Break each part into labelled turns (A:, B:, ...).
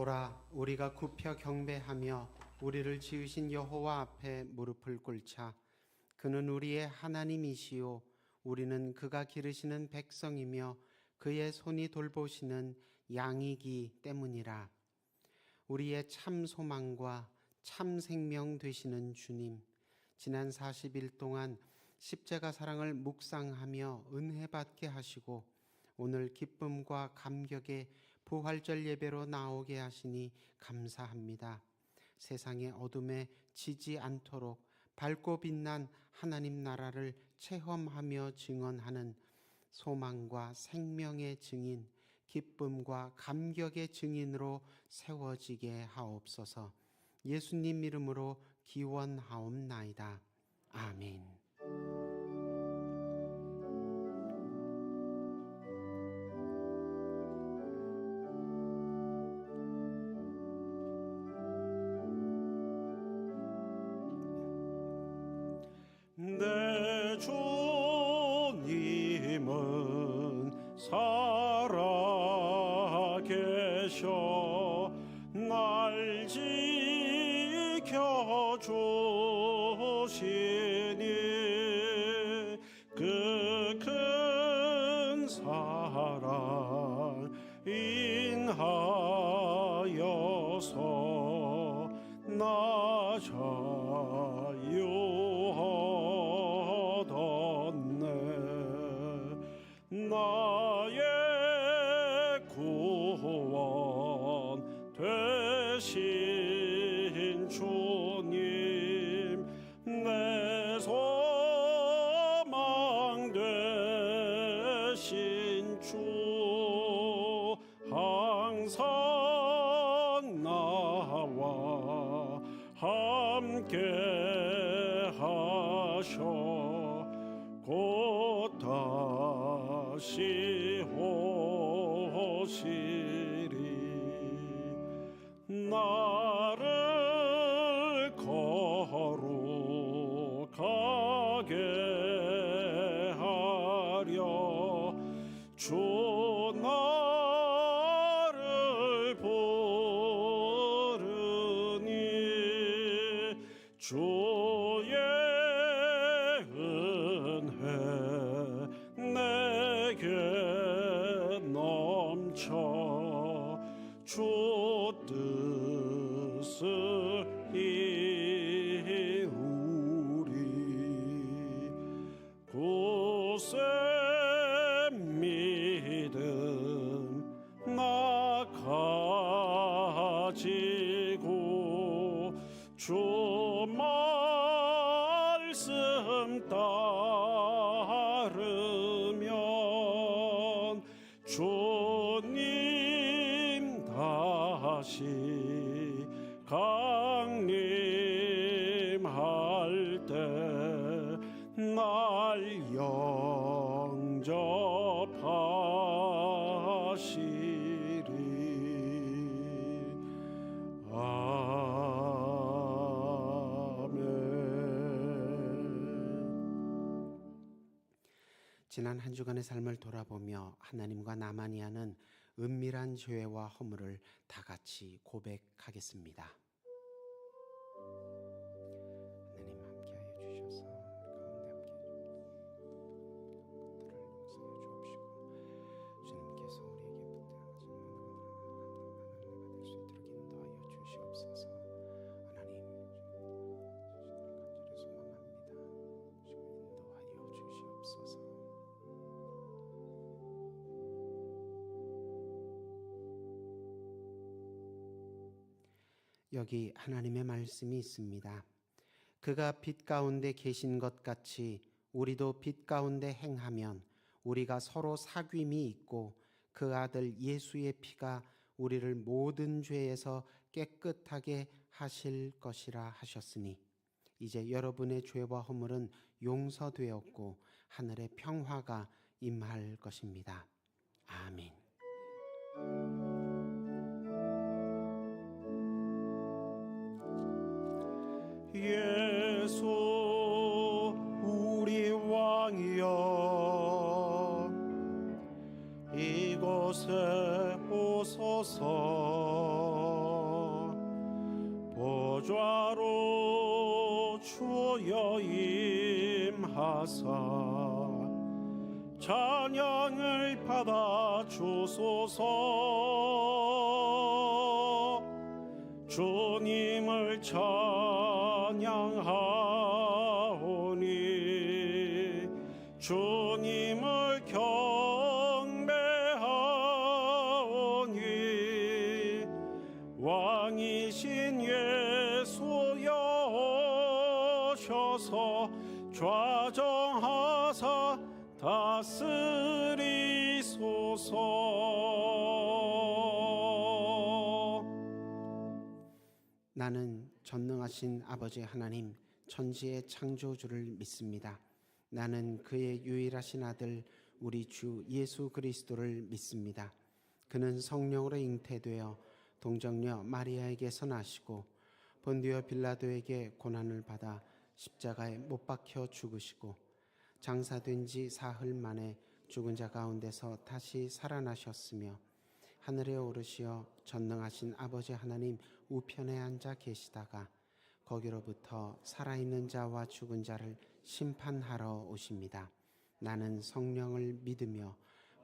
A: 오라, 우리가 굽혀 경배하며 우리를 지으신 여호와 앞에 무릎을 꿇자. 그는 우리의 하나님이시요 우리는 그가 기르시는 백성이며 그의 손이 돌보시는 양이기 때문이라. 우리의 참 소망과 참 생명 되시는 주님, 지난 40일 동안 십자가 사랑을 묵상하며 은혜 받게 하시고 오늘 기쁨과 감격의 부활절 예배로 나오게 하시니 감사합니다. 세상의 어둠에 지지 않도록 밝고 빛난 하나님 나라를 체험하며 증언하는 소망과 생명의 증인, 기쁨과 감격의 증인으로 세워지게 하옵소서. 예수님 이름으로 기원하옵나이다. 아멘.
B: 내 주님은 살아계셔 날 지켜주시니 그 큰 사랑 인하여서 나 자유 얻었네. 나의 구원 되신 주님, 내 소망 되신 주, 항상 나와 함께 하셔 곧 다시 오시리. 나를 거룩하게 하려 주 나를 부르니 주의 은혜 내게 넘쳐 주 뜻을 이루리. 굳세 믿음 나 가지고 주 말씀 따르면 주님 다시 강림할 때 날 영접하시리.
A: 지난 한 주간의 삶을 돌아보며 하나님과 나만이 하는 은밀한 죄와 허물을 다 같이 고백하겠습니다. 하나님 함께하여 주셔서 우리 가운데 함께해 주들을 용서해 주옵시고 주님께서 우리에게 부탁하신 모든 것들을 감당하는 은혜가 될 수 있도록 인도하여 주시옵소서. 하나님 간절히 소망합니다. 인도하여 주시옵소서. 여기 하나님의 말씀이 있습니다. 그가 빛 가운데 계신 것 같이 우리도 빛 가운데 행하면 우리가 서로 사귐이 있고 그 아들 예수의 피가 우리를 모든 죄에서 깨끗하게 하실 것이라 하셨으니 이제 여러분의 죄와 허물은 용서되었고 하늘의 평화가 임할 것입니다. 아멘.
B: 예수 우리 왕이여 이곳에 오소서. 주여 임하사 찬양을 받아 주소서. 주님을 찬양하오니 주님을 경배하오니 왕이신 예수여 오셔서 좌정하사 다스리소서.
A: 나는 전능하신 아버지 하나님 천지의 창조주를 믿습니다. 나는 그의 유일하신 아들 우리 주 예수 그리스도를 믿습니다. 그는 성령으로 잉태되어 동정녀 마리아에게서 나시고 본디오 빌라도에게 고난을 받아 십자가에 못 박혀 죽으시고 장사된 지 사흘 만에 죽은 자 가운데서 다시 살아나셨으며 하늘에 오르시어 전능하신 아버지 하나님 우편에 앉아 계시다가 거기로부터 살아있는 자와 죽은 자를 심판하러 오십니다. 나는 성령을 믿으며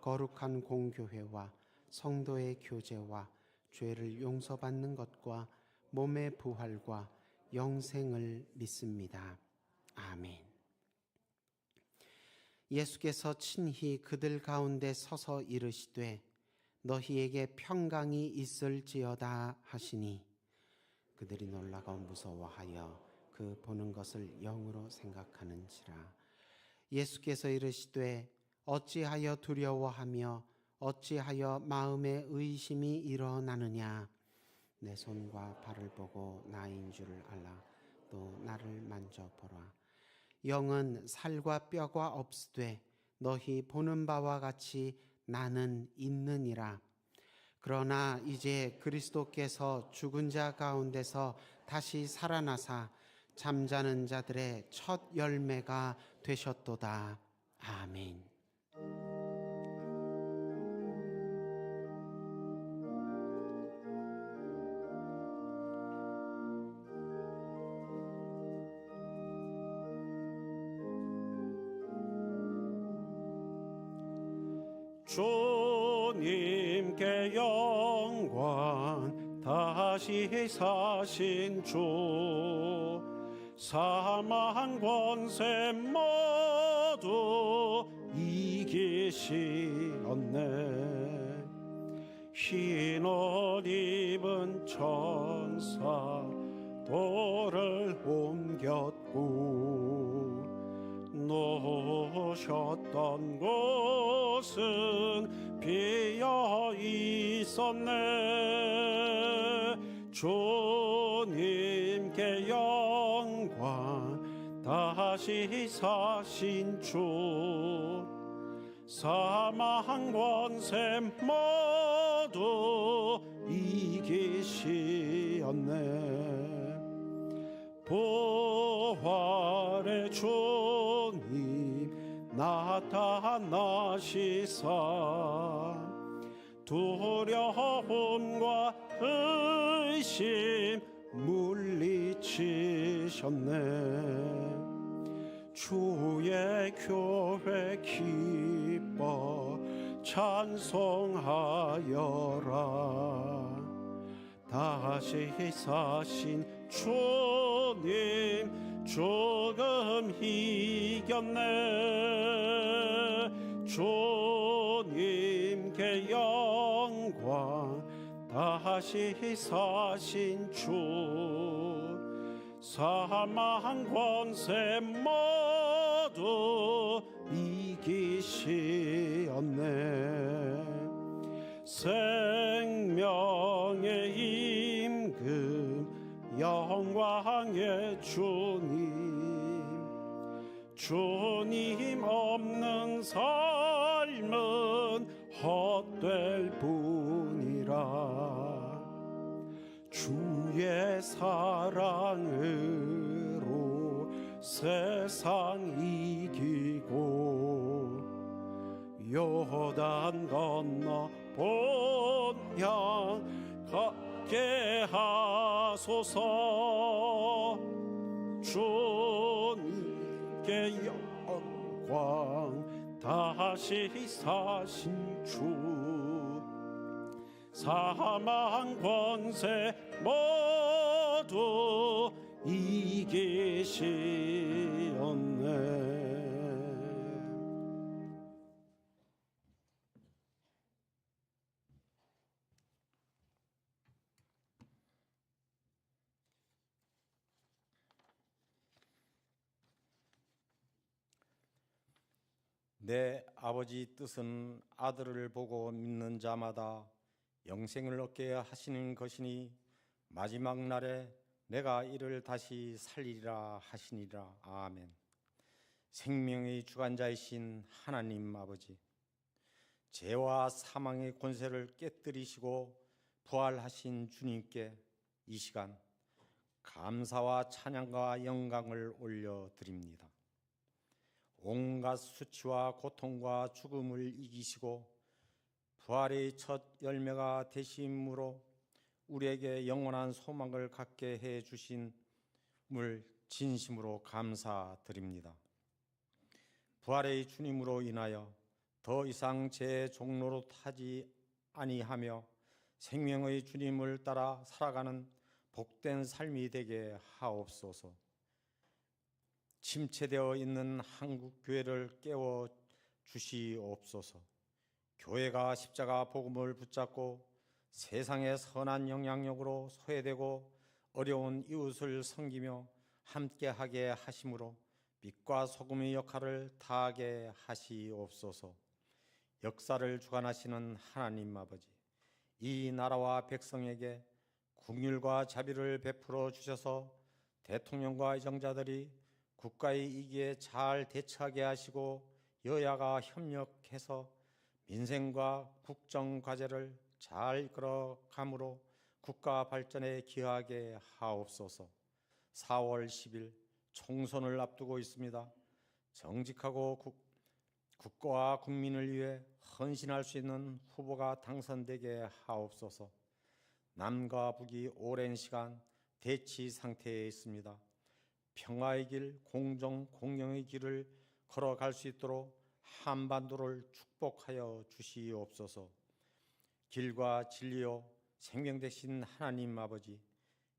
A: 거룩한 공교회와 성도의 교제와 죄를 용서받는 것과 몸의 부활과 영생을 믿습니다. 아멘. 예수께서 친히 그들 가운데 서서 이르시되 너희에게 평강이 있을지어다 하시니 그들이 놀라고 무서워하여 그 보는 것을 영으로 생각하는지라. 예수께서 이르시되 어찌하여 두려워하며 어찌하여 마음에 의심이 일어나느냐. 내 손과 발을 보고 나인 줄을 알라. 또 나를 만져보라. 영은 살과 뼈가 없으되 너희 보는 바와 같이 나는 있느니라. 그러나 이제 그리스도께서 죽은 자 가운데서 다시 살아나사 잠자는 자들의 첫 열매가 되셨도다. 아멘.
B: 주님께 영광 다시 사신 주 사망 권세 모두 이기시었네. 흰 옷 입은 천사 돌을 옮겼고 놓으셨던 곳은 비어 있었네. 주님께 영광 다시 사신 주 사망 권세 모두 이기시었네. 부활의 주님 나타나시사 두려움과 의심 물리치셨네. 주의 교회 기뻐 찬송하여라. 다시 사신 주님 조금 이겼네. 주님께 영광 다시 사신 주 사망 권세 모두 이기시었네. 생명의 임금 영광의 주님 없는 삶은 헛될 뿐이라. 주의 사랑으로 세상 이기고 요단 건너 본향 갖게 하소서. 주님께 영광 다시 사신 주 사망 권세 모두 이기시었네.
C: 내 아버지 뜻은 아들을 보고 믿는 자마다 영생을 얻게 하시는 것이니 마지막 날에 내가 이를 다시 살리리라 하시니라. 아멘. 생명의 주관자이신 하나님 아버지, 죄와 사망의 권세를 깨뜨리시고 부활하신 주님께 이 시간 감사와 찬양과 영광을 올려드립니다. 온갖 수치와 고통과 죽음을 이기시고 부활의 첫 열매가 되심으로 우리에게 영원한 소망을 갖게 해 주심을 진심으로 감사드립니다. 부활의 주님으로 인하여 더 이상 제 종로로 타지 아니하며 생명의 주님을 따라 살아가는 복된 삶이 되게 하옵소서. 침체되어 있는 한국 교회를 깨워 주시옵소서. 교회가 십자가 복음을 붙잡고 세상의 선한 영향력으로 소외되고 어려운 이웃을 섬기며 함께하게 하심으로 빛과 소금의 역할을 다하게 하시옵소서. 역사를 주관하시는 하나님 아버지, 이 나라와 백성에게 긍휼과 자비를 베풀어 주셔서 대통령과 의정자들이 국가의 이기에 잘 대처하게 하시고 여야가 협력해서 민생과 국정 과제를 잘 이끌어감으로 국가 발전에 기여하게 하옵소서. 4월 10일 총선을 앞두고 있습니다. 정직하고 국가와 국민을 위해 헌신할 수 있는 후보가 당선되게 하옵소서. 남과 북이 오랜 시간 대치 상태에 있습니다. 평화의 길, 공정, 공영의 길을 걸어갈 수 있도록 한반도를 축복하여 주시옵소서. 길과 진리요 생명 되신 하나님 아버지,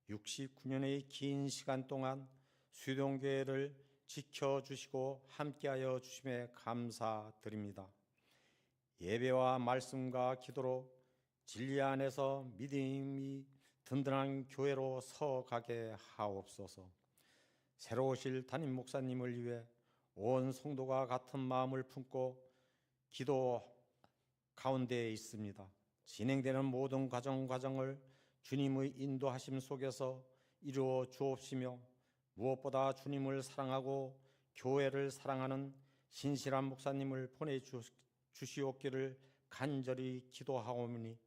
C: 69년의 긴 시간 동안 수동교회를 지켜주시고 함께하여 주심에 감사드립니다. 예배와 말씀과 기도로 진리 안에서 믿음이 든든한 교회로 서가게 하옵소서. 새로 오실 담임 목사님을 위해 온 성도가 같은 마음을 품고 기도 가운데에 있습니다. 진행되는 모든 과정을 주님의 인도하심 속에서 이루어 주옵시며 무엇보다 주님을 사랑하고 교회를 사랑하는 신실한 목사님을 보내주시옵기를 간절히 기도하오니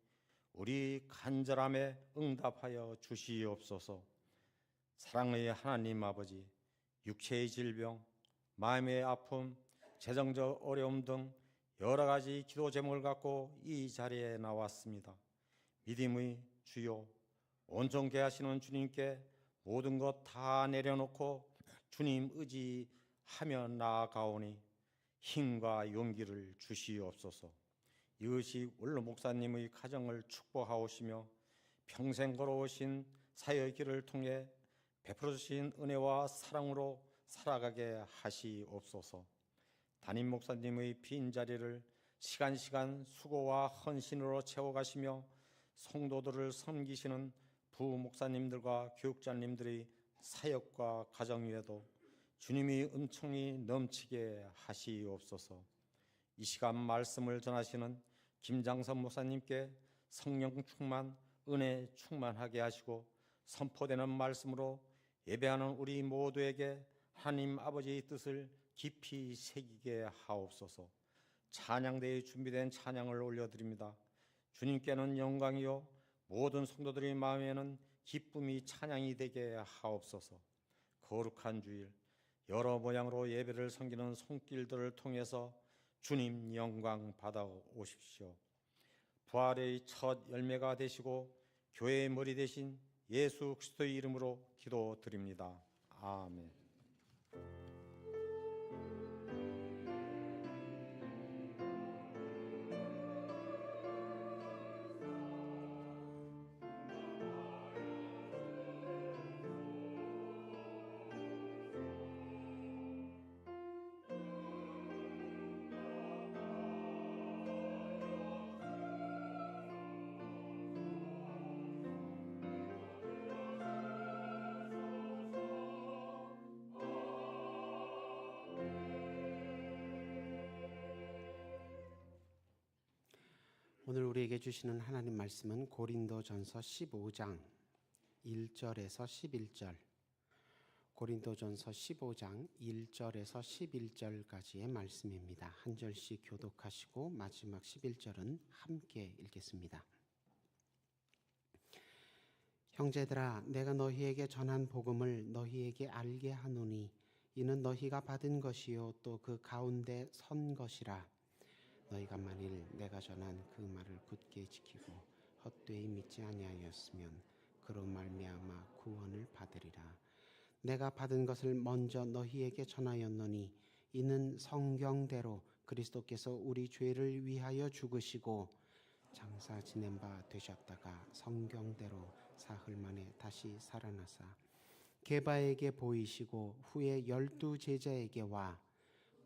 C: 우리 간절함에 응답하여 주시옵소서. 사랑의 하나님 아버지, 육체의 질병, 마음의 아픔, 재정적 어려움 등 여러 가지 기도 제목을 갖고 이 자리에 나왔습니다. 믿음의 주요, 온전케 하시는 주님께 모든 것 다 내려놓고 주님 의지하며 나아가오니 힘과 용기를 주시옵소서. 이것이 원로 목사님의 가정을 축복하오시며 평생 걸어오신 사역의 길을 통해 베풀어 주신 은혜와 사랑으로 살아가게 하시옵소서. 담임 목사님의 빈자리를 시간 수고와 헌신으로 채워가시며 성도들을 섬기시는 부목사님들과 교육자님들의 사역과 가정 위에도 주님이 은총이 넘치게 하시옵소서. 이 시간 말씀을 전하시는 김장선 목사님께 성령 충만, 은혜 충만하게 하시고 선포되는 말씀으로 예배하는 우리 모두에게 하나님 아버지의 뜻을 깊이 새기게 하옵소서. 찬양대에 준비된 찬양을 올려드립니다. 주님께는 영광이요 모든 성도들의 마음에는 기쁨이 찬양이 되게 하옵소서. 거룩한 주일 여러 모양으로 예배를 섬기는 손길들을 통해서 주님 영광 받아오십시오. 부활의 첫 열매가 되시고 교회의 머리 되신 예수 그리스도의 이름으로 기도드립니다. 아멘.
A: 오늘 우리에게 주시는 하나님 말씀은 고린도전서 15장 1절에서 11절, 고린도전서 15장 1절에서 11절까지의 말씀입니다. 한 절씩 교독하시고 마지막 11절은 함께 읽겠습니다. 형제들아, 내가 너희에게 전한 복음을 너희에게 알게 하노니 이는 너희가 받은 것이요 또 그 가운데 선 것이라. 너희가 만일 내가 전한 그 말을 굳게 지키고 헛되이 믿지 아니하였으면 그로 말미암아 구원을 받으리라. 내가 받은 것을 먼저 너희에게 전하였노니 이는 성경대로 그리스도께서 우리 죄를 위하여 죽으시고 장사 지낸 바 되셨다가 성경대로 사흘 만에 다시 살아나사 게바에게 보이시고 후에 12 제자에게 와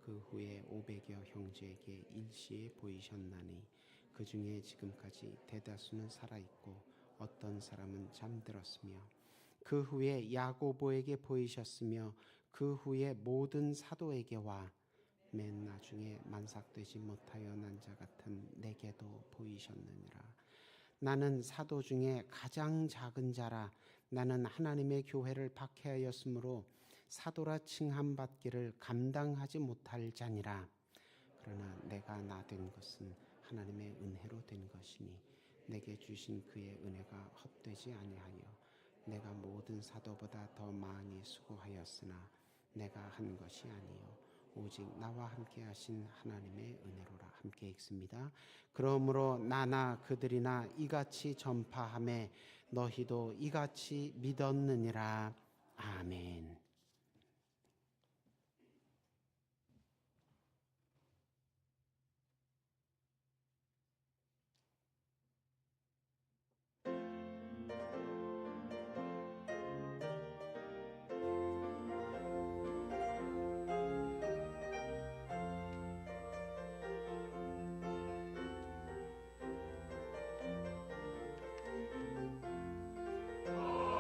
A: 그 후에 500여 형제에게 일시에 보이셨나니 그 중에 지금까지 대다수는 살아있고 어떤 사람은 잠들었으며 그 후에 야고보에게 보이셨으며 그 후에 모든 사도에게 와 맨 나중에 만삭되지 못하여 난 자 같은 내게도 보이셨느니라. 나는 사도 중에 가장 작은 자라. 나는 하나님의 교회를 박해하였으므로 사도라 칭함받기를 감당하지 못할 자니라. 그러나 내가 나 된 것은 하나님의 은혜로 된 것이니 내게 주신 그의 은혜가 헛되지 아니하여 내가 모든 사도보다 더 많이 수고하였으나 내가 한 것이 아니요 오직 나와 함께 하신 하나님의 은혜로라. 함께 읽습니다. 그러므로 나나 그들이나 이같이 전파하매 너희도 이같이 믿었느니라. 아멘.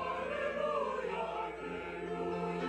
D: 할렐루야 할렐루야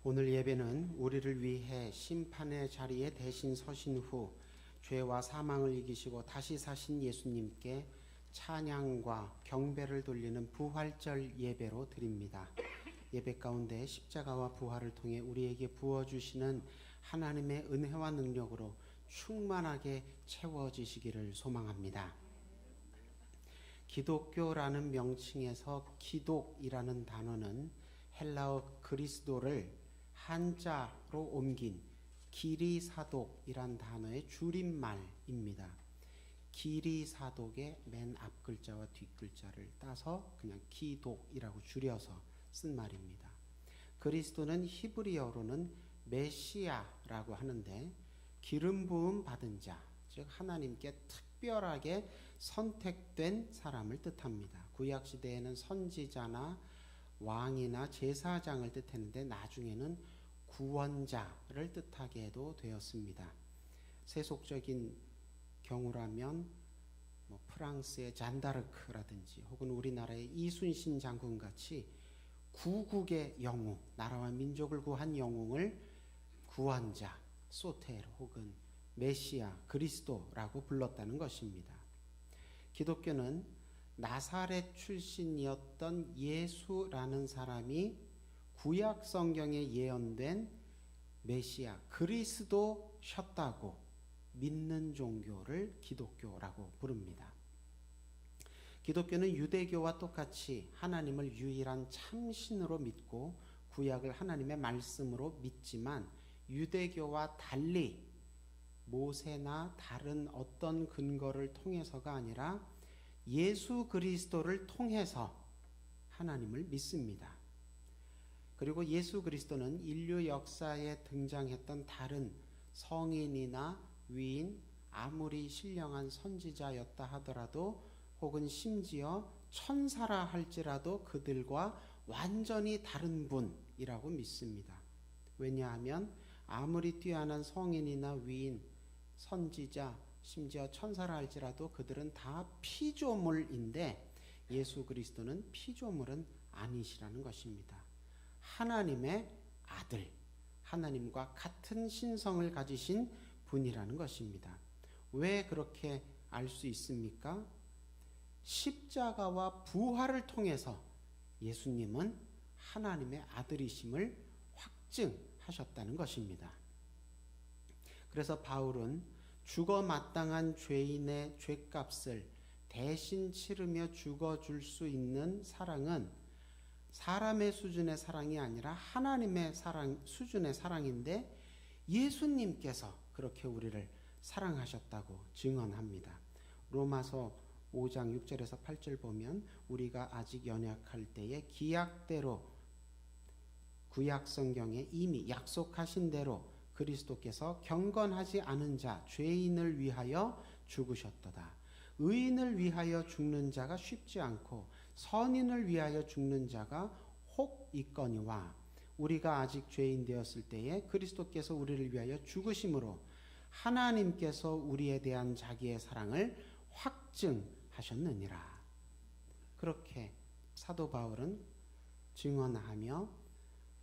A: 오늘 예배는 우리를 위해 심판의 자리에 대신 서신 후 죄와 사망을 이기시고 다시 사신 예수님께 찬양과 경배를 돌리는 부활절 예배로 드립니다. 예배 가운데 십자가와 부활을 통해 우리에게 부어주시는 하나님의 은혜와 능력으로 충만하게 채워지시기를 소망합니다. 기독교라는 명칭에서 기독이라는 단어는 헬라어 그리스도를 한자로 옮긴 기리사독이란 단어의 줄임말입니다. 기리사독의 맨 앞 글자와 뒷 글자를 따서 그냥 기독이라고 줄여서 쓴 말입니다. 그리스도는 히브리어로는 메시아라고 하는데 기름 부음 받은 자, 즉 하나님께 특별하게 선택된 사람을 뜻합니다. 구약 시대에는 선지자나 왕이나 제사장을 뜻했는데 나중에는 구원자를 뜻하게도 되었습니다. 세속적인 경우라면 프랑스의 잔다르크라든지 혹은 우리나라의 이순신 장군 같이 구국의 영웅, 나라와 민족을 구한 영웅을 구원자, 소텔 혹은 메시아, 그리스도라고 불렀다는 것입니다. 기독교는 나사렛 출신이었던 예수라는 사람이 구약 성경에 예언된 메시아, 그리스도셨다고 믿는 종교를 기독교라고 부릅니다. 기독교는 유대교와 똑같이 하나님을 유일한 참신으로 믿고 구약을 하나님의 말씀으로 믿지만 유대교와 달리 모세나 다른 어떤 근거를 통해서가 아니라 예수 그리스도를 통해서 하나님을 믿습니다. 그리고 예수 그리스도는 인류 역사에 등장했던 다른 성인이나 위인, 아무리 신령한 선지자였다 하더라도 혹은 심지어 천사라 할지라도 그들과 완전히 다른 분이라고 믿습니다. 왜냐하면 아무리 뛰어난 성인이나 위인, 선지자, 심지어 천사라 할지라도 그들은 다 피조물인데 예수 그리스도는 피조물은 아니시라는 것입니다. 하나님의 아들, 하나님과 같은 신성을 가지신 분이라는 것입니다. 왜 그렇게 알 수 있습니까? 십자가와 부활을 통해서 예수님은 하나님의 아들이심을 확증하셨다는 것입니다. 그래서 바울은 죽어 마땅한 죄인의 죄값을 대신 치르며 죽어줄 수 있는 사랑은 사람의 수준의 사랑이 아니라 하나님의 사랑 수준의 사랑인데 예수님께서 그렇게 우리를 사랑하셨다고 증언합니다. 로마서 5장 6절에서 8절 보면 우리가 아직 연약할 때에 기약대로 구약 성경에 이미 약속하신 대로 그리스도께서 경건하지 않은 자 죄인을 위하여 죽으셨도다. 의인을 위하여 죽는 자가 쉽지 않고 선인을 위하여 죽는 자가 혹 있거니와 우리가 아직 죄인 되었을 때에 그리스도께서 우리를 위하여 죽으심으로 하나님께서 우리에 대한 자기의 사랑을 확증하셨느니라. 그렇게 사도 바울은 증언하며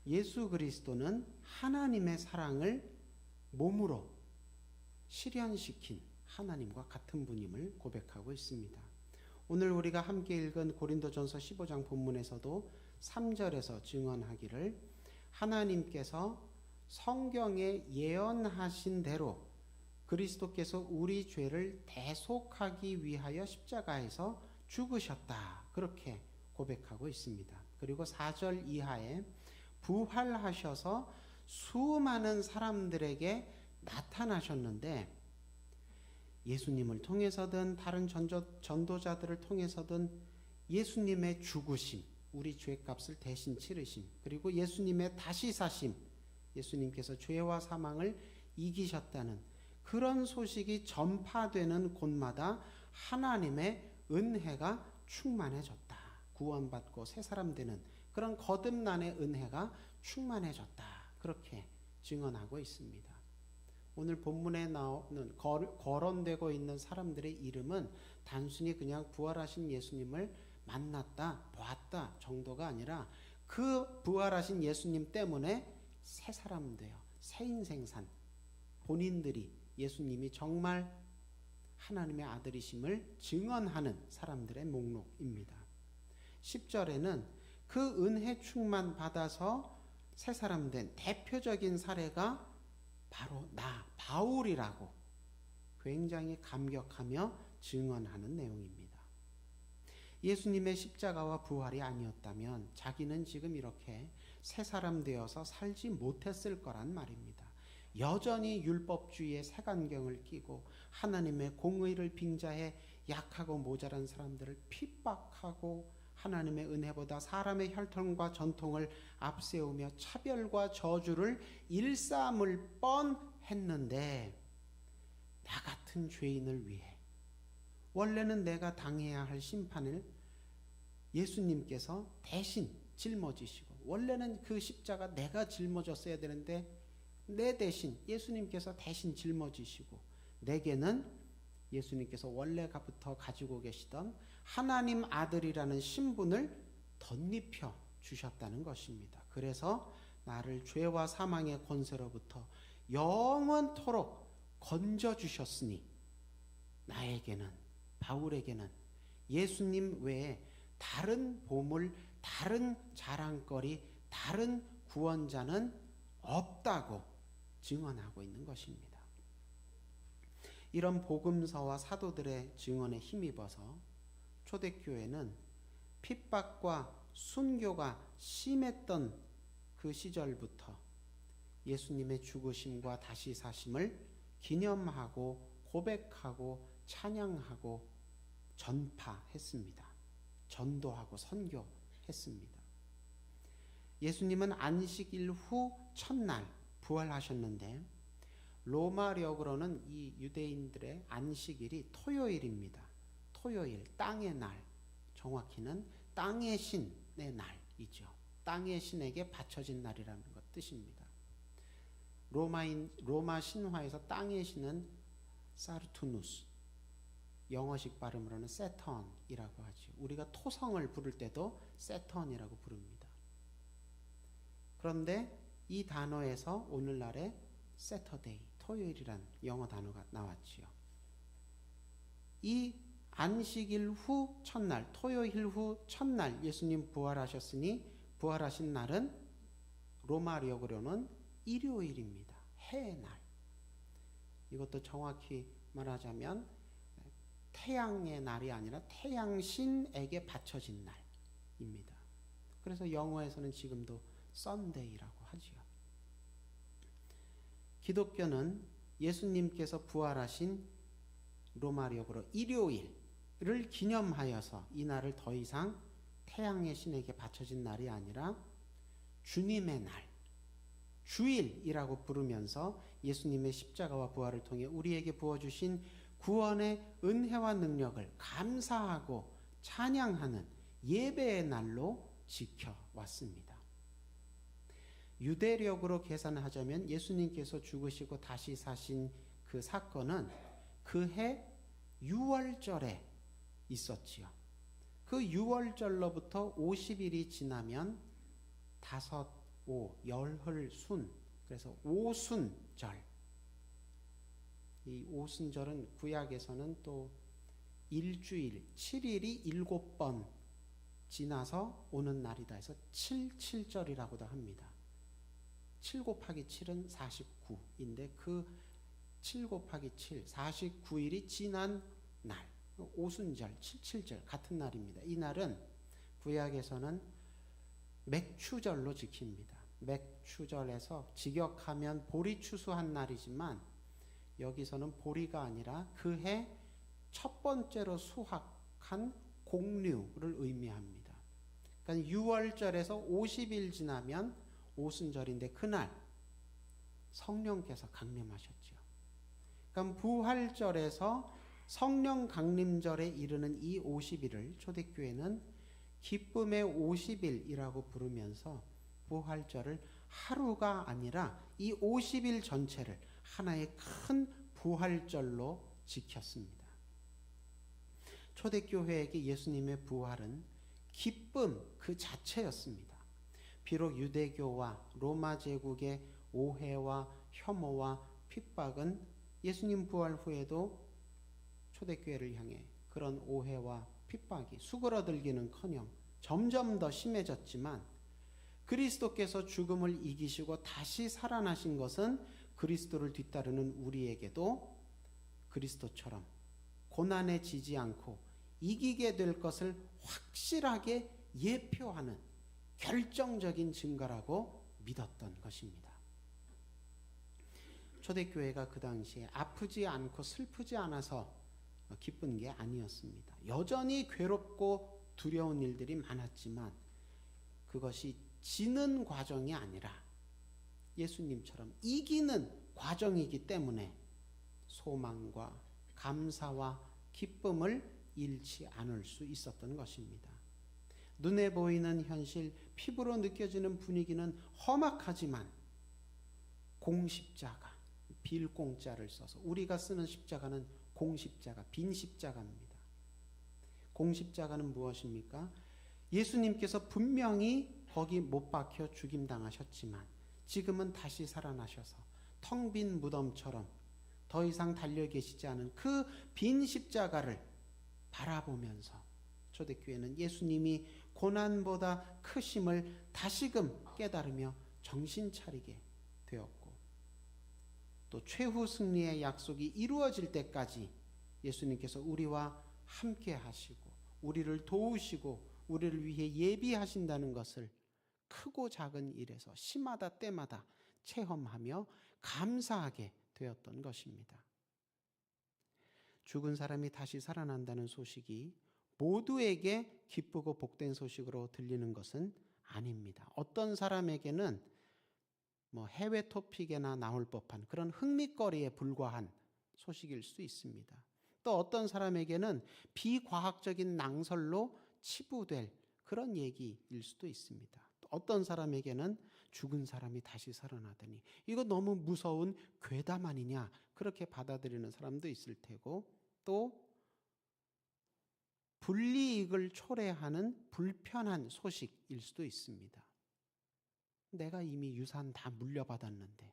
A: 예수 그리스도는 하나님의 사랑을 몸으로 실현시킨 하나님과 같은 분임을 고백하고 있습니다. 오늘 우리가 함께 읽은 고린도전서 15장 본문에서도 3절에서 증언하기를 하나님께서 성경에 예언하신 대로 그리스도께서 우리 죄를 대속하기 위하여 십자가에서 죽으셨다. 그렇게 고백하고 있습니다. 그리고 4절 이하에 부활하셔서 수많은 사람들에게 나타나셨는데 예수님을 통해서든 다른 전도자들을 통해서든 예수님의 죽으심, 우리 죄값을 대신 치르심, 그리고 예수님의 다시 사심, 예수님께서 죄와 사망을 이기셨다는 그런 소식이 전파되는 곳마다 하나님의 은혜가 충만해졌다. 구원받고 새 사람 되는 그런 거듭난의 은혜가 충만해졌다. 그렇게 증언하고 있습니다. 오늘 본문에 나오는 거론되고 있는 사람들의 이름은 단순히 그냥 부활하신 예수님을 만났다, 보았다 정도가 아니라 그 부활하신 예수님 때문에 새 사람 되어 새 인생 산 본인들이 예수님이 정말 하나님의 아들이심을 증언하는 사람들의 목록입니다. 10절에는 그 은혜 충만 받아서 새 사람 된 대표적인 사례가 바로 나 바울이라고 굉장히 감격하며 증언하는 내용입니다. 예수님의 십자가와 부활이 아니었다면 자기는 지금 이렇게 새 사람 되어서 살지 못했을 거란 말입니다. 여전히 율법주의의 색안경을 끼고 하나님의 공의를 빙자해 약하고 모자란 사람들을 핍박하고 하나님의 은혜보다 사람의 혈통과 전통을 앞세우며 차별과 저주를 일삼을 뻔했는데 나 같은 죄인을 위해 원래는 내가 당해야 할 심판을 예수님께서 대신 짊어지시고 원래는 그 십자가 내가 짊어졌어야 되는데 내 대신 예수님께서 대신 짊어지시고 내게는 예수님께서 원래부터 가지고 계시던 하나님 아들이라는 신분을 덧입혀 주셨다는 것입니다. 그래서 나를 죄와 사망의 권세로부터 영원토록 건져주셨으니 나에게는 바울에게는 예수님 외에 다른 보물, 다른 자랑거리, 다른 구원자는 없다고 증언하고 있는 것입니다. 이런 복음서와 사도들의 증언에 힘입어서 초대교회는 핍박과 순교가 심했던 그 시절부터 예수님의 죽으심과 다시 사심을 기념하고 고백하고 찬양하고 전파했습니다. 전도하고 선교했습니다. 예수님은 안식일 후 첫날 부활하셨는데 로마력으로는 이 유대인들의 안식일이 토요일입니다. 토요일, 땅의 날, 정확히는 땅의 신의 날이죠. 땅의 신에게 바쳐진 날이라는 것 뜻입니다. 로마 신화에서 땅의 신은 사르투누스, 영어식 발음으로는 세턴이라고 하죠. 우리가 토성을 부를 때도 세턴이라고 부릅니다. 그런데 이 단어에서 오늘날의 세터데이, 토요일이란 영어 단어가 나왔지요. 이 안식일 후 첫날, 토요일 후 첫날 예수님 부활하셨으니 부활하신 날은 로마력으로는 일요일입니다. 해의 날. 이것도 정확히 말하자면 태양의 날이 아니라 태양신에게 바쳐진 날입니다. 그래서 영어에서는 지금도 썬데이라고 하지요. 기독교는 예수님께서 부활하신 로마력으로 일요일을 기념하여서 이 날을 더 이상 태양의 신에게 바쳐진 날이 아니라 주님의 날, 주일이라고 부르면서 예수님의 십자가와 부활을 통해 우리에게 부어주신 구원의 은혜와 능력을 감사하고 찬양하는 예배의 날로 지켜왔습니다. 유대력으로 계산하자면 예수님께서 죽으시고 다시 사신 그 사건은 그해 유월절에 있었지요. 그 유월절로부터 50일이 지나면 다섯, 오, 열흘, 순, 그래서 오순절. 이 오순절은 구약에서는 또 일주일, 7일이 7번 지나서 오는 날이다 해서 77절이라고도 합니다. 7 곱하기 7은 49인데 그 7 곱하기 7, 49일이 지난 날, 오순절, 77절 같은 날입니다. 이 날은 구약에서는 맥추절로 지킵니다. 맥추절에서 직역하면 보리 추수한 날이지만 여기서는 보리가 아니라 그해 첫 번째로 수확한 곡류를 의미합니다. 그러니까 6월절에서 50일 지나면 오순절인데 그날 성령께서 강림하셨죠. 그러니까 부활절에서 성령 강림절에 이르는 이 50일을 초대교회는 기쁨의 50일이라고 부르면서 부활절을 하루가 아니라 이 50일 전체를 하나의 큰 부활절로 지켰습니다. 초대교회에게 예수님의 부활은 기쁨 그 자체였습니다. 비록 유대교와 로마 제국의 오해와 혐오와 핍박은 예수님 부활 후에도 초대교회를 향해 그런 오해와 핍박이 수그러들기는커녕 점점 더 심해졌지만, 그리스도께서 죽음을 이기시고 다시 살아나신 것은 그리스도를 뒤따르는 우리에게도 그리스도처럼 고난에 지지 않고 이기게 될 것을 확실하게 예표하는 결정적인 증거라고 믿었던 것입니다. 초대교회가 그 당시에 아프지 않고 슬프지 않아서 기쁜 게 아니었습니다. 여전히 괴롭고 두려운 일들이 많았지만 그것이 지는 과정이 아니라 예수님처럼 이기는 과정이기 때문에 소망과 감사와 기쁨을 잃지 않을 수 있었던 것입니다. 눈에 보이는 현실, 피부로 느껴지는 분위기는 험악하지만 공십자가, 빌공자를 써서, 우리가 쓰는 십자가는 공십자가, 빈 십자가입니다. 공십자가는 무엇입니까? 예수님께서 분명히 거기 못 박혀 죽임당하셨지만 지금은 다시 살아나셔서 텅 빈 무덤처럼 더 이상 달려 계시지 않은 그 빈 십자가를 바라보면서 초대교회는 예수님이 고난보다 크심을 다시금 깨달으며 정신 차리게 되었고, 또 최후 승리의 약속이 이루어질 때까지 예수님께서 우리와 함께 하시고 우리를 도우시고 우리를 위해 예비하신다는 것을 크고 작은 일에서 시마다 때마다 체험하며 감사하게 되었던 것입니다. 죽은 사람이 다시 살아난다는 소식이 모두에게 기쁘고 복된 소식으로 들리는 것은 아닙니다. 어떤 사람에게는 해외 토픽에나 나올 법한 그런 흥미거리에 불과한 소식일 수 있습니다. 또 어떤 사람에게는 비과학적인 낭설로 치부될 그런 얘기일 수도 있습니다. 또 어떤 사람에게는 죽은 사람이 다시 살아나더니 이거 너무 무서운 괴담 아니냐, 그렇게 받아들이는 사람도 있을 테고, 또 불이익을 초래하는 불편한 소식일 수도 있습니다. 내가 이미 유산 다 물려받았는데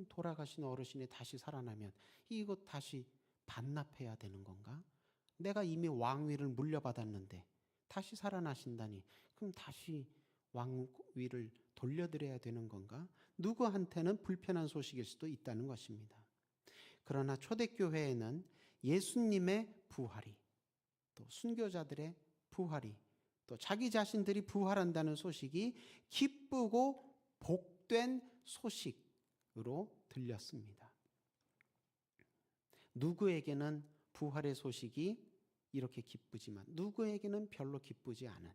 A: 돌아가신 어르신이 다시 살아나면 이거 다시 반납해야 되는 건가? 내가 이미 왕위를 물려받았는데 다시 살아나신다니 그럼 다시 왕위를 돌려드려야 되는 건가? 누구한테는 불편한 소식일 수도 있다는 것입니다. 그러나 초대교회에는 예수님의 부활이, 또 순교자들의 부활이, 또 자기 자신들이 부활한다는 소식이 기쁘고 복된 소식으로 들렸습니다. 누구에게는 부활의 소식이 이렇게 기쁘지만 누구에게는 별로 기쁘지 않은,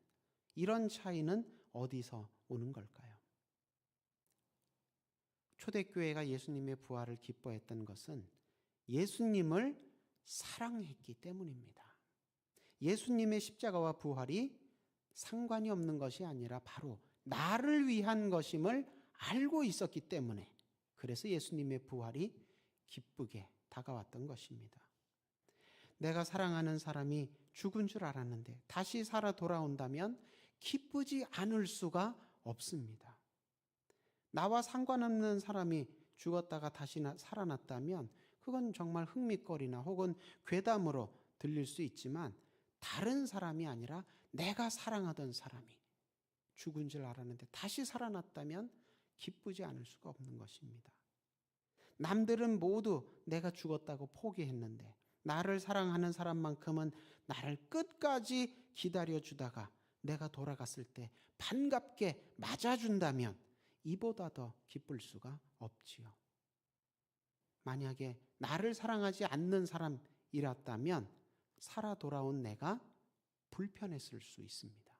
A: 이런 차이는 어디서 오는 걸까요? 초대교회가 예수님의 부활을 기뻐했던 것은 예수님을 사랑했기 때문입니다. 예수님의 십자가와 부활이 상관이 없는 것이 아니라 바로 나를 위한 것임을 알고 있었기 때문에, 그래서 예수님의 부활이 기쁘게 다가왔던 것입니다. 내가 사랑하는 사람이 죽은 줄 알았는데 다시 살아 돌아온다면 기쁘지 않을 수가 없습니다. 나와 상관없는 사람이 죽었다가 다시 살아났다면 그건 정말 흥미거리나 혹은 괴담으로 들릴 수 있지만, 다른 사람이 아니라 내가 사랑하던 사람이 죽은 줄 알았는데 다시 살아났다면 기쁘지 않을 수가 없는 것입니다. 남들은 모두 내가 죽었다고 포기했는데 나를 사랑하는 사람만큼은 나를 끝까지 기다려주다가 내가 돌아갔을 때 반갑게 맞아준다면 이보다 더 기쁠 수가 없지요. 만약에 나를 사랑하지 않는 사람이었다면 살아 돌아온 내가 불편했을 수 있습니다.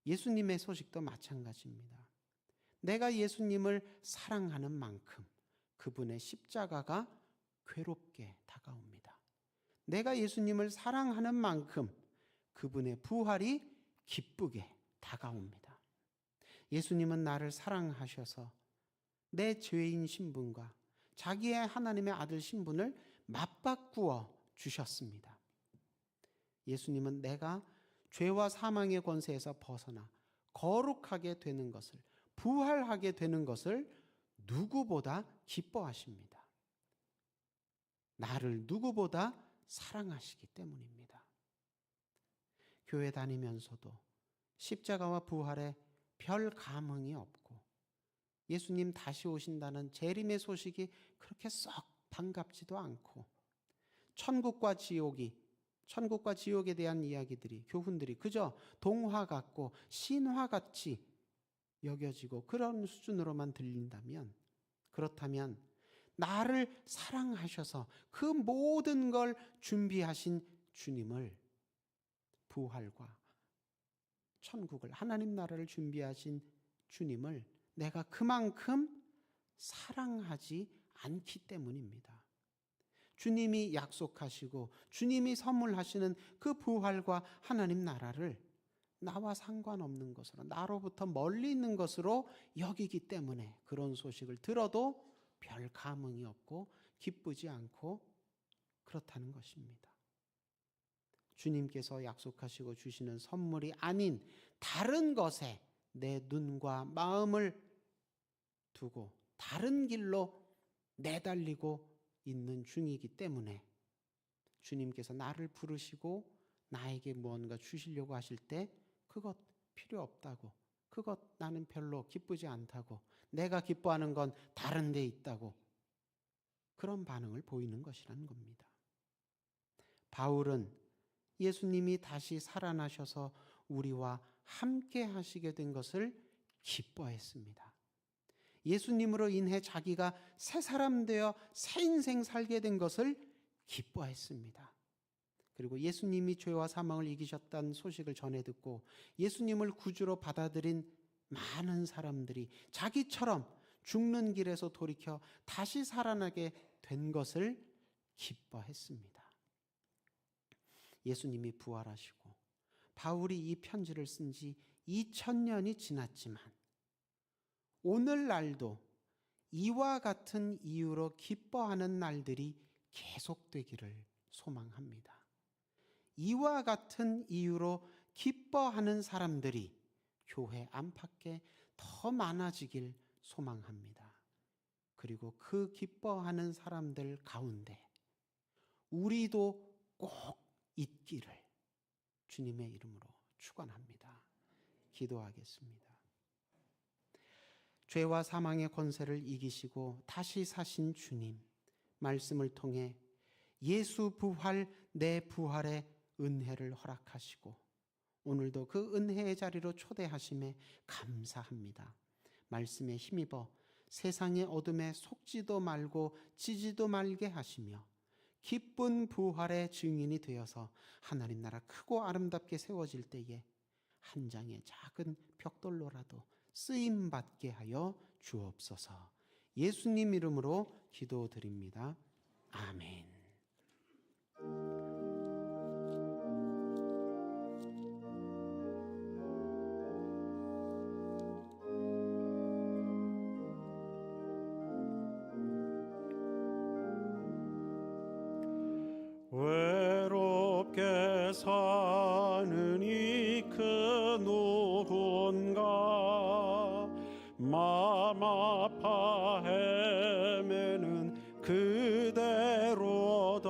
A: 예수님의 소식도 마찬가지입니다. 내가 예수님을 사랑하는 만큼 그분의 십자가가 괴롭게 다가옵니다. 내가 예수님을 사랑하는 만큼 그분의 부활이 기쁘게 다가옵니다. 예수님은 나를 사랑하셔서 내 죄인 신분과 자기의 하나님의 아들 신분을 맞바꾸어 주셨습니다. 예수님은 내가 죄와 사망의 권세에서 벗어나 거룩하게 되는 것을, 부활하게 되는 것을 누구보다 기뻐하십니다. 나를 누구보다 사랑하시기 때문입니다. 교회 다니면서도 십자가와 부활에 별 감흥이 없고 예수님 다시 오신다는 재림의 소식이 그렇게 썩 반갑지도 않고 천국과 지옥에 대한 이야기들이, 교훈들이 그저 동화 같고 신화 같이 여겨지고 그런 수준으로만 들린다면, 그렇다면 나를 사랑하셔서 그 모든 걸 준비하신 주님을, 부활과 천국을, 하나님 나라를 준비하신 주님을 내가 그만큼 사랑하지 않기 때문입니다. 주님이 약속하시고 주님이 선물하시는 그 부활과 하나님 나라를 나와 상관없는 것으로, 나로부터 멀리 있는 것으로 여기기 때문에 그런 소식을 들어도 별 감흥이 없고 기쁘지 않고 그렇다는 것입니다. 주님께서 약속하시고 주시는 선물이 아닌 다른 것에 내 눈과 마음을 두고 다른 길로 내달리고 있는 중이기 때문에 주님께서 나를 부르시고 나에게 무언가 주시려고 하실 때 그것 필요 없다고, 그것 나는 별로 기쁘지 않다고, 내가 기뻐하는 건 다른 데 있다고, 그런 반응을 보이는 것이라는 겁니다. 바울은 예수님이 다시 살아나셔서 우리와 함께 하시게 된 것을 기뻐했습니다. 예수님으로 인해 자기가 새 사람 되어 새 인생 살게 된 것을 기뻐했습니다. 그리고 예수님이 죄와 사망을 이기셨다는 소식을 전해 듣고 예수님을 구주로 받아들인 많은 사람들이 자기처럼 죽는 길에서 돌이켜 다시 살아나게 된 것을 기뻐했습니다. 예수님이 부활하시고 바울이 이 편지를 쓴 지 2000년이 지났지만 오늘날도 이와 같은 이유로 기뻐하는 날들이 계속되기를 소망합니다. 이와 같은 이유로 기뻐하는 사람들이 교회 안팎에 더 많아지길 소망합니다. 그리고 그 기뻐하는 사람들 가운데 우리도 꼭 있기를 주님의 이름으로 축원합니다. 기도하겠습니다. 죄와 사망의 권세를 이기시고 다시 사신 주님, 말씀을 통해 예수 부활, 내 부활의 은혜를 허락하시고 오늘도 그 은혜의 자리로 초대하심에 감사합니다. 말씀에 힘입어 세상의 어둠에 속지도 말고 지지도 말게 하시며 기쁜 부활의 증인이 되어서 하나님 나라 크고 아름답게 세워질 때에 한 장의 작은 벽돌로라도 쓰임받게 하여 주옵소서. 예수님 이름으로 기도드립니다. 아멘.
B: 외롭게 사는 이 그 누군가 마음 아파 헤매는 그대로다.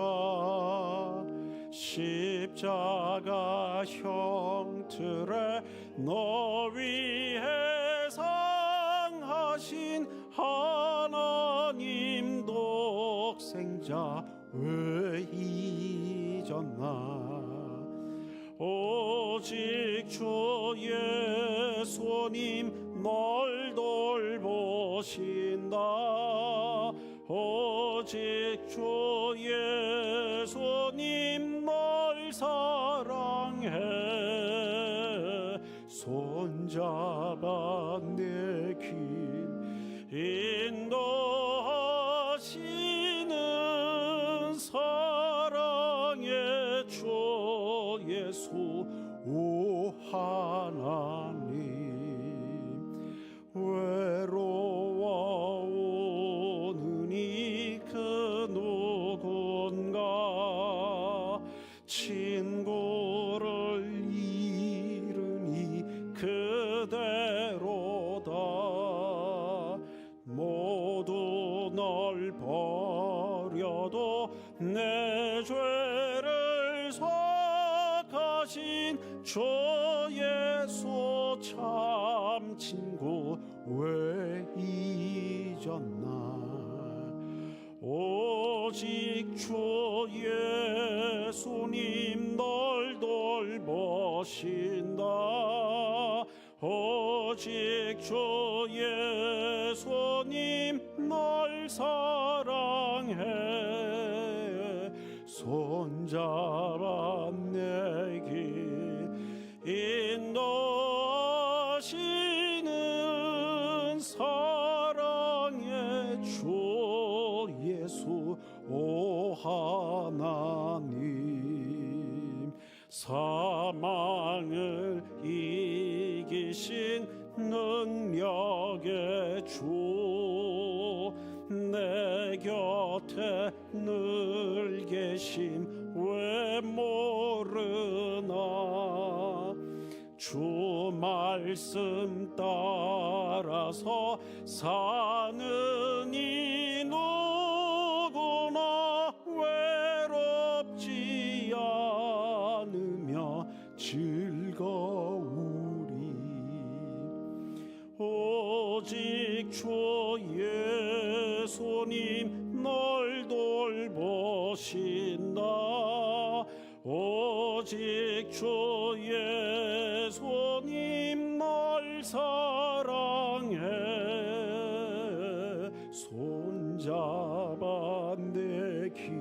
B: 십자가 형틀에 너 위해 상하신 하나님 독생자 왜 잊었나. 오직 주 예수님 널 돌보신다. 오직 주 예수님 널 사랑해. 손잡아 내길 인도하시는 사랑의 주 예수 오 하나님. 외로워오는 이 그 누군가 친구를 잃으니 그대 사가신 주 예수 참 친구 왜 잊었나. 오직 주 예수님 널 돌보신다. 오직 주 예수님 널 사랑해. 손잡아 내 길 인도하시는 사랑의 주 예수 오 하나님. 사망을 이기신 능력의 주 내 곁에 늘 계심 왜 모르나. 주 말씀 따라서 사는 이 누구나 외롭지 않으며 즐거우리. 오직 주 예수님 널 돌보신다. 오직 주 예수님 널 사랑해. 손잡아 내 길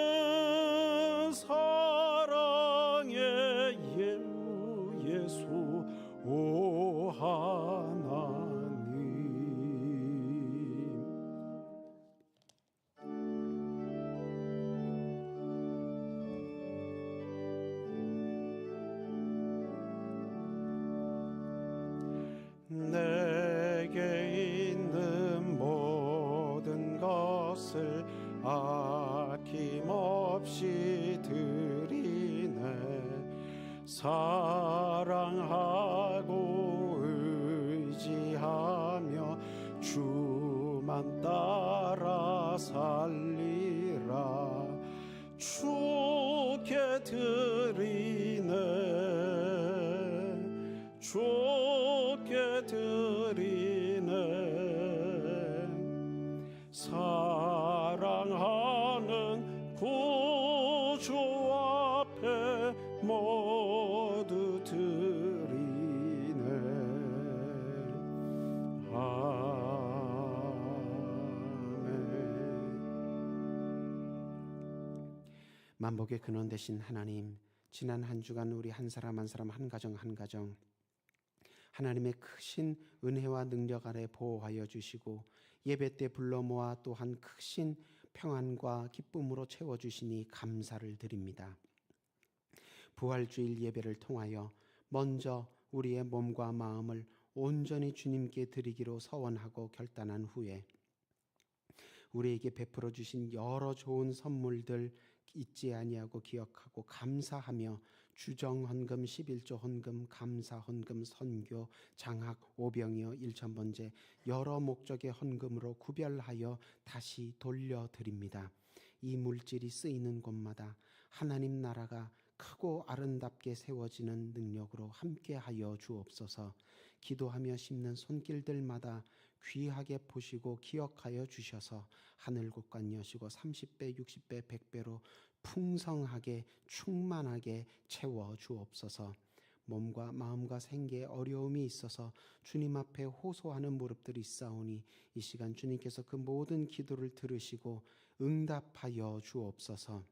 B: 인도하시는 사랑의 예수 오 하나님. 내게 있는 모든 것을 아낌없이 드리네. 사랑하고 의지하며 주만 따라 살리라. 주께 드리네. 주께 드리네. 사랑하는 구주 앞에 모두 드리네. 아멘.
A: 만복의 근원 되신 하나님, 지난 한 주간 우리 한 사람 한 사람, 한 가정 한 가정 하나님의 크신 은혜와 능력 아래 보호하여 주시고 예배 때 불러 모아 또한 크신 평안과 기쁨으로 채워주시니 감사를 드립니다. 부활주일 예배를 통하여 먼저 우리의 몸과 마음을 온전히 주님께 드리기로 서원하고 결단한 후에 우리에게 베풀어 주신 여러 좋은 선물들 잊지 아니하고 기억하고 감사하며 주정 헌금, 11조 헌금, 감사 헌금, 선교, 장학, 오병이어, 일천번제 여러 목적의 헌금으로 구별하여 다시 돌려드립니다. 이 물질이 쓰이는 곳마다 하나님 나라가 크고 아름답게 세워지는 능력으로 함께하여 주옵소서. 기도하며 심는 손길들마다 귀하게 보시고 기억하여 주셔서 하늘곳간 여시고 30배, 60배, 100배로 풍성하게 충만하게 채워 주옵소서. 몸과 마음과 생계에 어려움이 있어서 주님 앞에 호소하는 무릎들이 있사오니 이 시간 주님께서 그 모든 기도를 들으시고 응답하여 주옵소서.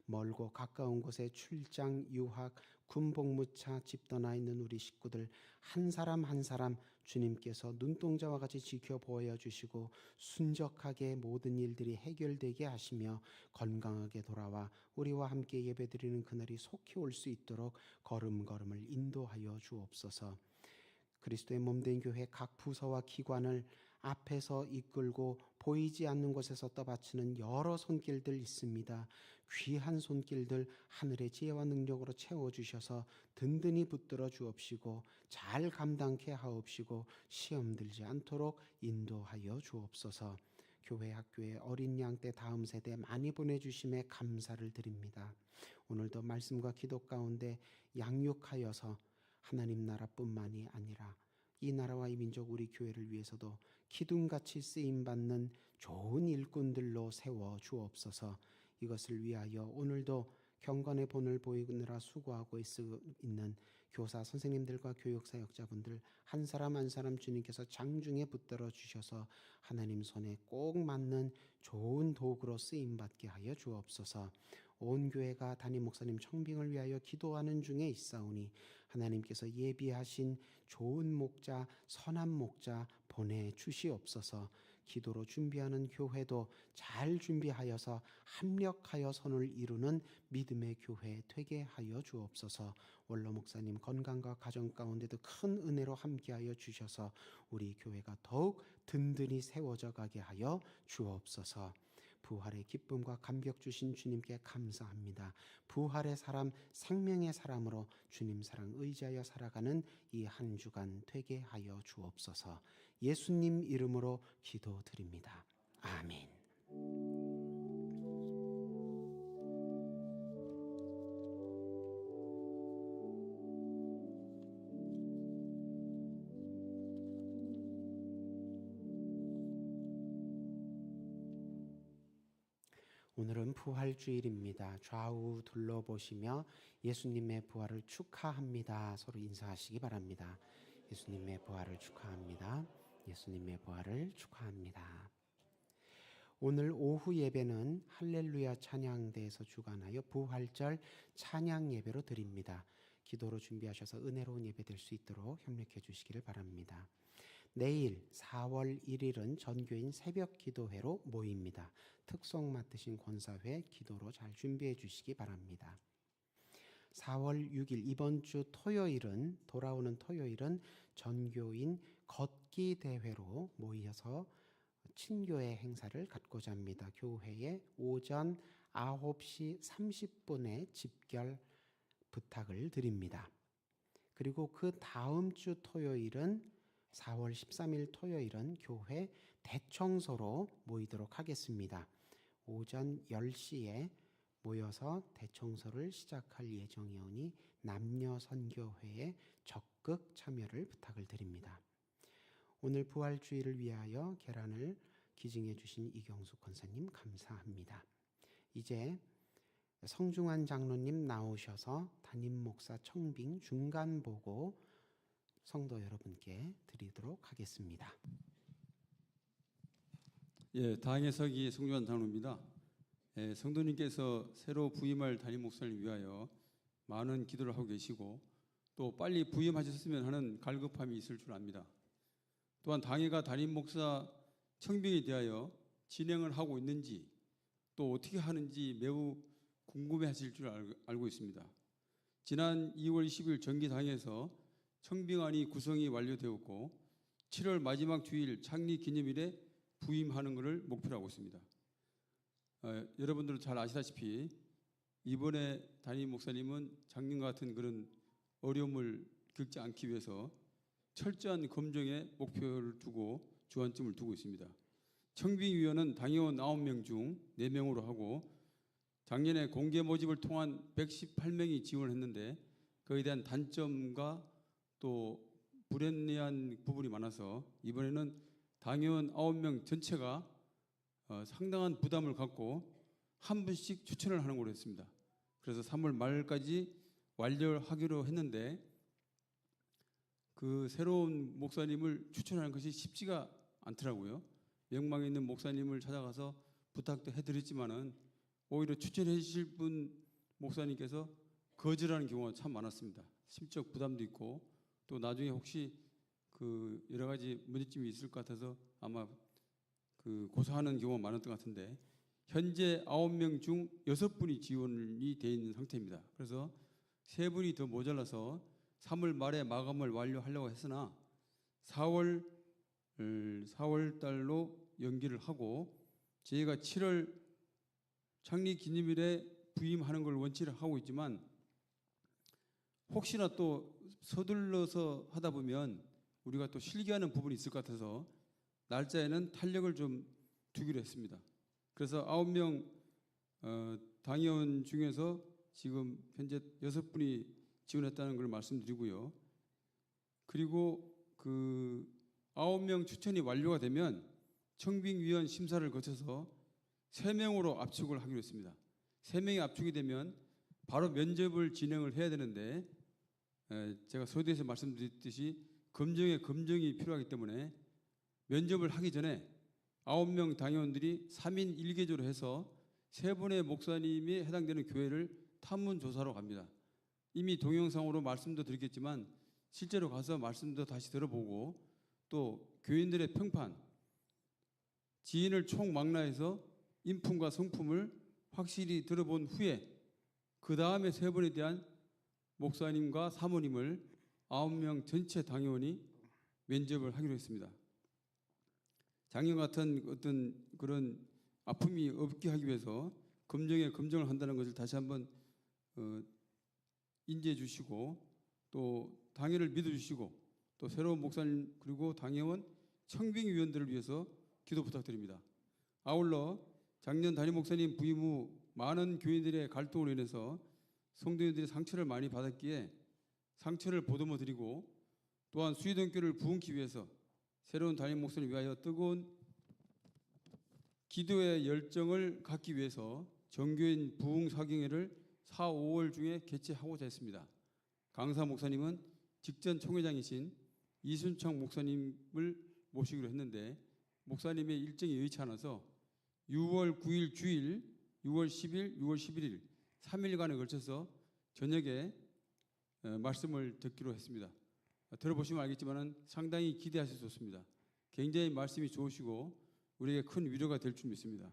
A: 멀고 가까운 곳에 출장, 유학, 군복무차, 집 떠나 있는 우리 식구들 한 사람 한 사람 주님께서 눈동자와 같이 지켜보아 주시고 순적하게 모든 일들이 해결되게 하시며 건강하게 돌아와 우리와 함께 예배드리는 그날이 속히 올 수 있도록 걸음걸음을 인도하여 주옵소서. 그리스도의 몸된 교회 각 부서와 기관을 앞에서 이끌고 보이지 않는 곳에서 떠받치는 여러 손길들 있습니다. 귀한 손길들 하늘의 지혜와 능력으로 채워주셔서 든든히 붙들어 주옵시고 잘 감당케 하옵시고 시험 들지 않도록 인도하여 주옵소서. 교회 학교에 어린 양 때 다음 세대 많이 보내주심에 감사를 드립니다. 오늘도 말씀과 기도 가운데 양육하여서 하나님 나라뿐만이 아니라 이 나라와 이 민족 우리 교회를 위해서도 기둥같이 쓰임받는 좋은 일꾼들로 세워 주옵소서. 이것을 위하여 오늘도 경건의 본을 보이느라 수고하고 있는 교사 선생님들과 교육사역자분들 한 사람 한 사람 주님께서 장중에 붙들어 주셔서 하나님 손에 꼭 맞는 좋은 도구로 쓰임받게 하여 주옵소서. 온 교회가 담임 목사님 청빙을 위하여 기도하는 중에 있사오니 하나님께서 예비하신 좋은 목자, 선한 목자 보내주시옵소서. 기도로 준비하는 교회도 잘 준비하여서 합력하여 선을 이루는 믿음의 교회 되게 하여 주옵소서. 원로 목사님 건강과 가정 가운데도 큰 은혜로 함께하여 주셔서 우리 교회가 더욱 든든히 세워져 가게 하여 주옵소서. 부활의 기쁨과 감격 주신 주님께 감사합니다. 부활의 사람, 생명의 사람으로 주님 사랑 의지하여 살아가는 이 한 주간 되게 하여 주옵소서. 예수님 이름으로 기도드립니다. 아멘. 오늘은 부활주일입니다. 좌우 둘러보시며 예수님의 부활을 축하합니다. 서로 인사하시기 바랍니다. 예수님의 부활을 축하합니다. 예수님의 부활을 축하합니다. 오늘 오후 예배는 할렐루야 찬양대에서 주관하여 부활절 찬양 예배로 드립니다. 기도로 준비하셔서 은혜로운 예배 될 수 있도록 협력해 주시기를 바랍니다. 내일 4월 1일은 전교인 새벽 기도회로 모입니다. 특송 맡으신 권사회 기도로 잘 준비해 주시기 바랍니다. 4월 6일 이번 주 토요일은 돌아오는 토요일은 전교인 걷기 대회로 모여서 친교회 행사를 갖고자 합니다. 교회에 오전 9시 30분에 집결 부탁을 드립니다. 그리고 그 다음 주 토요일은 4월 13일 토요일은 교회 대청소로 모이도록 하겠습니다. 오전 10시에 모여서 대청소를 시작할 예정이오니 남녀 선교회에 적극 참여를 부탁을 드립니다. 오늘 부활주의를 위하여 계란을 기증해 주신 이경숙 권사님 감사합니다. 이제 성중환 장로님 나오셔서 담임 목사 청빙 중간 보고 성도 여러분께 드리도록 하겠습니다.
D: 예, 당의 서기 성중환 장로입니다. 성도님께서 새로 부임할 담임 목사를 위하여 많은 기도를 하고 계시고 또 빨리 부임하셨으면 하는 갈급함이 있을 줄 압니다. 또한 당회가 담임 목사 청빙에 대하여 진행을 하고 있는지 또 어떻게 하는지 매우 궁금해하실 줄 알고 있습니다. 지난 2월 20일 정기당에서 청빙안이 구성이 완료되었고 7월 마지막 주일 창립 기념일에 부임하는 것을 목표로 하고 있습니다. 여러분들도 잘 아시다시피 이번에 담임 목사님은 작년과 같은 그런 어려움을 겪지 않기 위해서 철저한 검증에 목표를 두고 주안점을 두고 있습니다. 청빙위원은 당의원 9명 중 4명으로 하고 작년에 공개 모집을 통한 118명이 지원을 했는데 그에 대한 단점과 또 불합리한 부분이 많아서 이번에는 당의원 9명 전체가 상당한 부담을 갖고 한 분씩 추천을 하는 걸로 했습니다. 그래서 3월 말까지 완료하기로 했는데 그 새로운 목사님을 추천하는 것이 쉽지가 않더라고요. 명망 있는 목사님을 찾아가서 부탁도 해드렸지만은 오히려 추천해 주실 분 목사님께서 거절하는 경우가 참 많았습니다. 심적 부담도 있고 또 나중에 혹시 그 여러 가지 문제점이 있을 것 같아서 아마 그 고소하는 경우가 많았던 것 같은데 현재 9명 중 6분이 지원이 돼 있는 상태입니다. 그래서 3분이 더 모자라서 3월 말에 마감을 완료하려고 했으나 4월 달로 연기를 하고 저희가 7월 창립 기념일에 부임하는 걸 원치를 하고 있지만 혹시나 또 서둘러서 하다 보면 우리가 또 실기하는 부분이 있을 것 같아서 날짜에는 탄력을 좀 두기로 했습니다. 그래서 9명 당의원 중에서 지금 현재 6분이 지원했다는 걸 말씀드리고요. 그리고 그 9명 추천이 완료가 되면 청빙위원 심사를 거쳐서 3명으로 압축을 하기로 했습니다. 3명이 압축이 되면 바로 면접을 진행을 해야 되는데 제가 서두에서 말씀드렸듯이 검증이 필요하기 때문에 면접을 하기 전에 9명 당의원들이 3인 1개조로 해서 3분의 목사님이 해당되는 교회를 탐문조사로 갑니다. 이미 동영상으로 말씀도 드렸겠지만 실제로 가서 말씀도 다시 들어보고 또 교인들의 평판, 지인을 총망라해서 인품과 성품을 확실히 들어본 후에 그 다음에 3분에 대한 목사님과 사모님을 9명 전체 당의원이 면접을 하기로 했습니다. 작년 같은 어떤 그런 아픔이 없게 하기 위해서 검증을 한다는 것을 다시 한번 인지해 주시고 또 당회를 믿어주시고 또 새로운 목사님 그리고 당회원 청빙위원들을 위해서 기도 부탁드립니다. 아울러 작년 담임 목사님 부임 후 많은 교인들의 갈등으로 인해서 성도님들이 상처를 많이 받았기에 상처를 보듬어 드리고 또한 수의동교를 부흥기 위해서 새로운 담임 목사님 위하여 뜨거운 기도의 열정을 갖기 위해서 정교인 부흥 사경회를 4, 5월 중에 개최하고자 했습니다. 강사 목사님은 직전 총회장이신 이순창 목사님을 모시기로 했는데 목사님의 일정이 여의치 않아서 6월 9일 주일, 6월 10일, 6월 11일 3일간에 걸쳐서 저녁에 말씀을 듣기로 했습니다. 들어보시면 알겠지만 상당히 기대하셔서 좋습니다. 굉장히 말씀이 좋으시고 우리에게 큰 위로가 될 줄 믿습니다.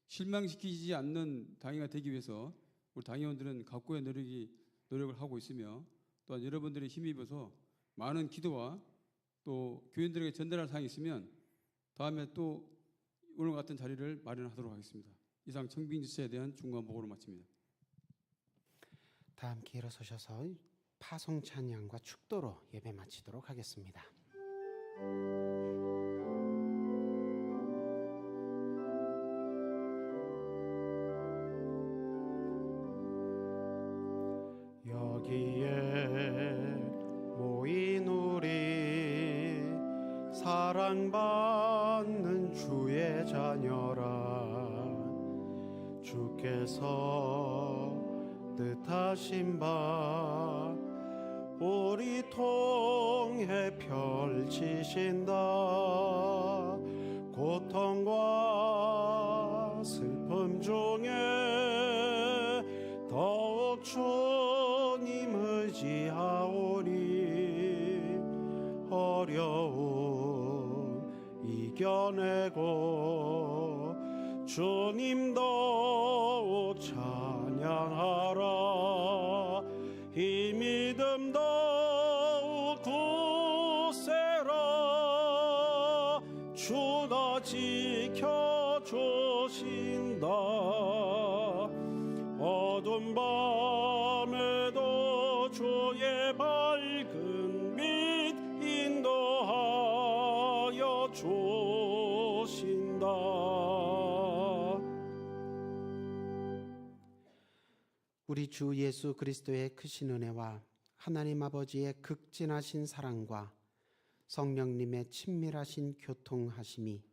D: 실망시키지 않는 당회가 되기 위해서 우리 당회원들은 각고의 노력을 하고 있으며 또한 여러분들의 힘입어서 많은 기도와 또 교인들에게 전달할 사항이 있으면 다음에 또 오늘 같은 자리를 마련하도록 하겠습니다. 이상 청빙지체에 대한 중간 보고로 마칩니다.
A: 다 함께 일어서셔서 파송 찬양과 축도로 예배 마치도록 하겠습니다. 여기에 모인 우리 사랑받는 주의 자녀라 주께서 뜻하신 바 우리 통해 펼치신다 고통과 슬픔 중에 더욱 주님 의지하오니 어려움 이겨내고 주님 더욱 찬양하라 이 믿음 더욱 굳세라 주가 지켜주신다 어두운 밤에도 주의 밝은 빛 인도하여 주신다. 우리 주 예수 그리스도의 크신 은혜와 하나님 아버지의 극진하신 사랑과 성령님의 친밀하신 교통하심이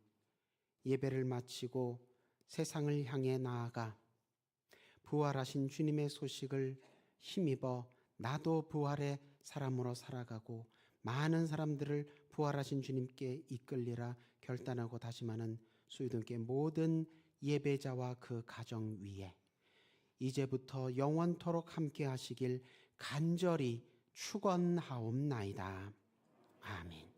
A: 예배를 마치고 세상을 향해 나아가 부활하신 주님의 소식을 힘입어 나도 부활의 사람으로 살아가고 많은 사람들을 부활하신 주님께 이끌리라 결단하고 다짐하는 수유동교회 모든 예배자와 그 가정 위에 이제부터 영원토록 함께 하시길 간절히 축원하옵나이다. 아멘.